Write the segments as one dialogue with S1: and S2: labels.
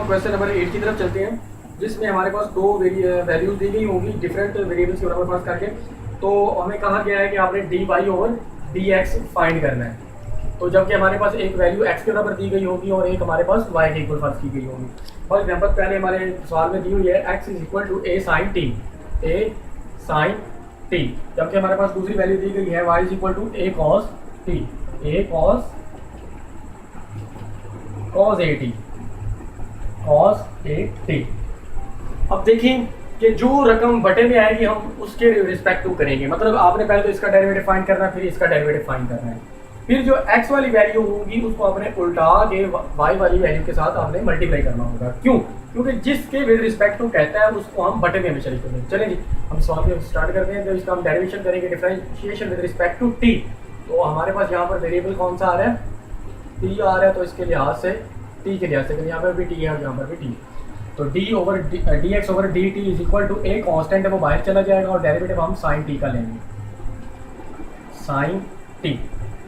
S1: Question number 8 की तरफ चलते हैं, जिसमें हमारे पास दो वैल्यूज दी गई होंगी डिफरेंट वेरिएबल्स के बराबर पास करके। तो हमें कहा गया है कि आपने d y over d x find करना है। तो जबकि हमारे पास एक वैल्यू एक्स के बराबर दी गई होगी और एक हमारे पास वाई के इक्वल फर्ज की गई होगी। फॉर एग्जाम्पल पहले हमारे सवाल में दी हुई है x is equal to a sine t, a sine t. जबकि हमारे पास दूसरी वैल्यू दी गई है y is equal to a cos t, a cos a t, cos a t. अब देखें कि जो रकम बटे में आएगी हम उसके रिस्पेक्टिव करेंगे। मतलब आपने पहले तो इसका डेरिवेटिव फाइंड करना है, फिर इसका डेरिवेटिव फाइंड करना है, फिर जो x वाली वैल्यू होगी उसको आपने उल्टा के y वाली वैल्यू के साथ आपने मल्टीप्लाई करना होगा। क्यों? क्योंकि जिसके विद रिस्पेक्ट टू कहता है उसको हम बटे में हमेशा लिखेंगे। चलें जी, हम सवाल में स्टार्ट करते हैं। तो इसका हम डेरिवेशन करेंगे, differentiation with respect to t। तो हमारे पास यहाँ पर वेरिएबल कौन सा आ रहा है? t आ रहा है। तो इसके लिहाज से t के लिहाज से यहाँ पर भी t है और यहाँ पर भी t। तो d over d x over d t is equal to a constant है, वो बाहर चला जाएगा और डेरिवेटिव हम साइन टी का लेंगे, साइन टी।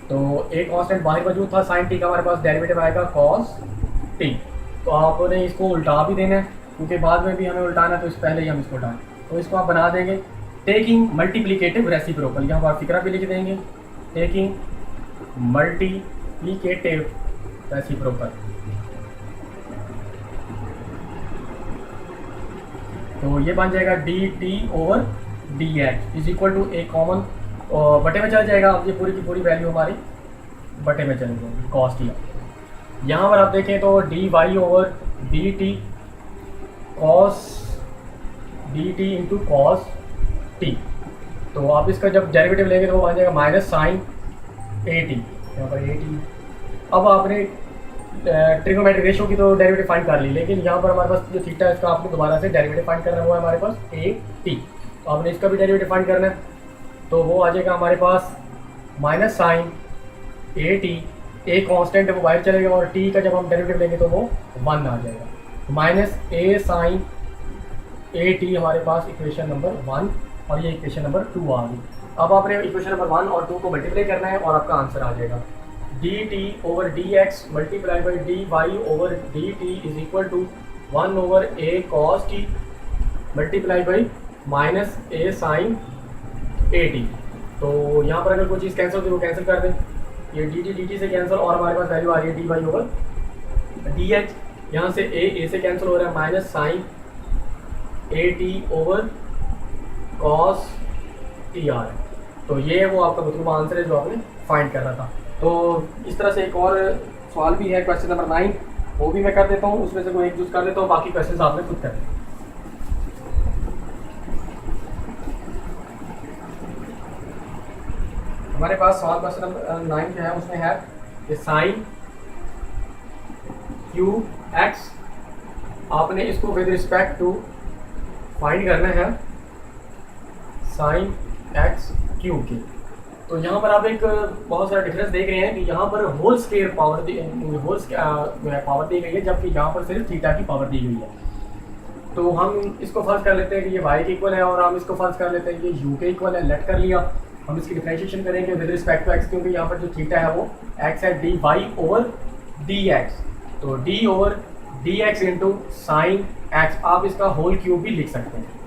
S1: तो ए कॉन्स्टेंट बाहर मौजूद था, साइन टी का हमारे पास डेरिवेटिव आएगा कॉस टी। तो आपने इसको उल्टा भी देना है क्योंकि बाद में भी हमें उल्टाना है, तो इस पहले ही हम इसको उल्टाएं। तो इसको आप बना देंगे टेकिंग मल्टीप्लिकेटिव रेसिप्रोकल। यहाँ पर फिक्रा भी लिख देंगे टेकिंग मल्टीप्लिकेटिव रेसिप्रोकल। तो ये बन जाएगा d t over d x is equal to a common बटे में चल जाएगा। अब ये पूरी की पूरी वैल्यू हमारी बटे में चली जाएगी कॉस टी। यहाँ पर आप देखें तो d y over d t cos d t into cos t. तो आप इसका जब डेरिवेटिव लेंगे तो वो बन जाएगा माइनस साइन ए टी, यहाँ पर ए टी। अब आपने ट्रिग्नोमेट्रिक रेशियो की तो डेरिवेटिव फाइंड कर ली, लेकिन यहाँ पर हमारे पास जो थीटा है इसका आपको दोबारा से डेरिवेटिव फाइंड करना हुआ है हमारे पास ए टी। तो आपने इसका भी डेरिवेटिव फाइंड करना है, तो वो आ जाएगा हमारे पास minus sine a t. A constant है वो बाहर चलेगा और टी का जब हम डेरिवेटिव लेंगे तो वो 1 आ जाएगा। Minus a sine a t हमारे पास इक्वेशन नंबर 1 और ये इक्वेशन नंबर 2 आ गई। अब आपने इक्वेशन नंबर 1 और 2 को मल्टीप्लाई करना है और आपका आंसर आ जाएगा d t over d x multiply by d y over d t is equal to 1 over a cos t multiply by minus a sine a t. तो यहाँ पर अगर कोई चीज़ कैंसिल हो तो कैंसिल कर दें, ये डी टी से कैंसिल और हमारे पास वैल्यू आ रही है d y over d h. यहाँ से ए से कैंसिल हो रहा है minus sine a t over cos t आ रहा है। तो ये वो आपका मतलब आंसर है जो आपने फाइंड करना था। तो इस तरह से एक और सवाल भी है क्वेश्चन नंबर 9, वो भी मैं कर देता हूँ, उसमें से कोई एक चूज कर देता हूँ, बाकी क्वेश्चन आपने खुद कर दें। हमारे पास सवाल क्वेश्चन नंबर 9 जो है उसमें है कि साइन क्यू एक्स, आपने इसको विद रिस्पेक्ट टू फाइंड करना है साइन एक्स क्यू के। तो यहाँ पर आप एक बहुत सारा डिफरेंस देख रहे हैं कि यहाँ पर होल स्केयर पावर पावर दी गई है, जबकि यहाँ पर सिर्फ थीटा की पावर दी गई है। तो हम इसको फर्ज कर लेते हैं कि ये y के इक्वल है और हम इसको फर्ज कर लेते हैं कि ये u के इक्वल है। लेट कर लिया, हम इसकी डिफरेंशिएशन करेंगे विद रिस्पेक्ट टू x, क्योंकि यहाँ पर जो थीटा है वो x है, d y over d x. तो d over d x into sine x, आप इसका होल क्यूब भी लिख सकते हैं।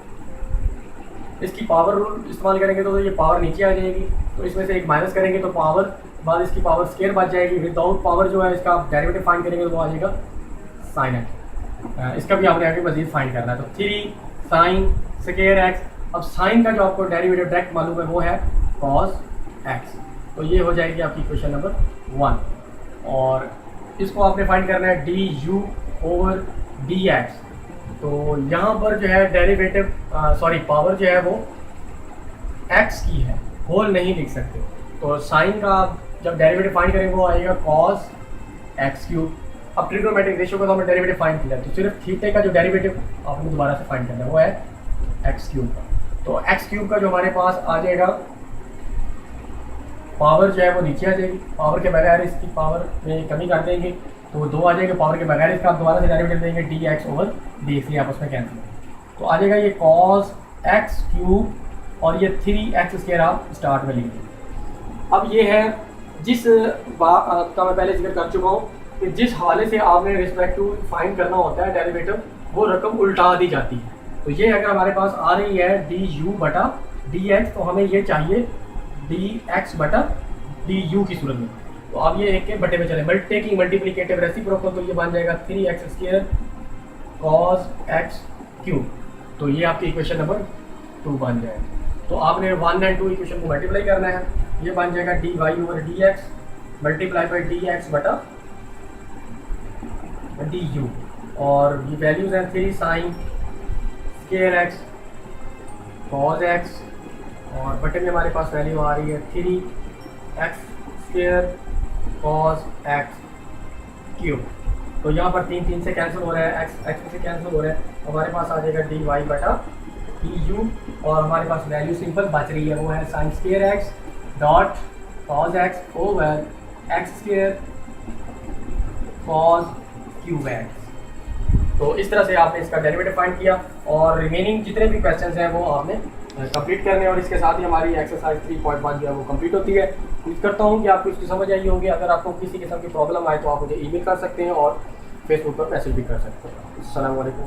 S1: इसकी पावर रूल इस्तेमाल करेंगे तो ये पावर नीचे आ जाएगी, तो इसमें से एक माइनस करेंगे तो पावर बाद इसकी पावर स्केयर बच जाएगी। विदाउट पावर जो है इसका डेरिवेटिव फाइंड करेंगे तो वो आ जाएगा साइन एक्स। इसका भी आपने आगे मजीद फाइंड करना है। तो 3 साइन स्केयर एक्स। अब साइन का जो आपको डेरिवेटिव डायरेक्ट मालूम है वो है कॉस एक्स। तो ये हो जाएगी आपकी क्वेश्चन नंबर 1 और इसको आपने फाइंड करना है D you over d x. तो यहाँ पर जो है डेरिवेटिव पावर जो है वो x की है, होल नहीं लिख सकते। तो साइन का जब डेरिवेटिव फाइंड करेंगे वो आएगा cos x क्यूब। अब ट्रिग्नोमेट्रिक रेशियो का तो हमने डेरिवेटिव फाइंड किया, तो सिर्फ थीटा का जो डेरिवेटिव आपको दोबारा से फाइंड करना है वो है x क्यूब का। तो x क्यूब का जो हमारे पास आ जाएगा पावर जो है वो नीचे आ जाएगी, पावर के बगैर इसकी पावर में कमी कर देंगे तो 2 आ जाएगा। पावर के बगैर इसका आप दोबारा से डेरिवेटिव देंगे D x over d x, आपस में कैंसिल तो आ जाएगा ये कॉस एक्स क्यूब और ये 3x स्क्वायर आप स्टार्ट में लेंगे। अब ये है जिस बात का मैं पहले जिक्र कर चुका हूँ कि जिस हवाले से आपने रिस्पेक्ट टू फाइंड करना होता है डेरिवेटिव, वो रकम उल्टा दी जाती है। तो ये अगर हमारे पास आ रही है डी यू बटा डी एक्स, तो हमें ये चाहिए डी एक्स बटा डी यू की सूरत में। तो आप ये एक के बटे में चले, टेकिंग मल्टीप्लिकेटिव रेसिप्रोकल, तो ये बन जाएगा 3x² cos x क्यूब। तो ये आपकी इक्वेशन नंबर 2 बन जाएगा। तो आपने 1 एंड 2 इक्वेशन को मल्टीप्लाई करना है, ये बन जाएगा d y over d x multiply by d x बटा डी यू, और ये वैल्यूज हैं 3 sine square x cos x, और बटे में हमारे पास वैल्यू आ रही है 3x² cos x क्यूब। तो यहाँ पर 3 से कैंसिल हो रहा है, x से कैंसिल हो रहा है, हमारे पास आ जाएगा डी वाई बटा डी यू, और हमारे पास वैल्यू सिंपल बच रही है, वो है sign square x dot cos x over x² cos cube x. तो इस तरह से आपने इसका डेरिवेटिव फाइंड किया, और रिमेनिंग जितने भी क्वेश्चंस हैं वो आपने कंप्लीट करने, और इसके साथ ही हमारी एक्सरसाइज 3.1 जो है वो कंप्लीट होती है। उम्मीद करता हूँ कि आपको इसकी समझ आई होगी। अगर आपको किसी किस्म की प्रॉब्लम आए तो आप मुझे ईमेल कर सकते हैं और फेसबुक पर मैसेज भी कर सकते हैं। अस्सलाम वालेकुम।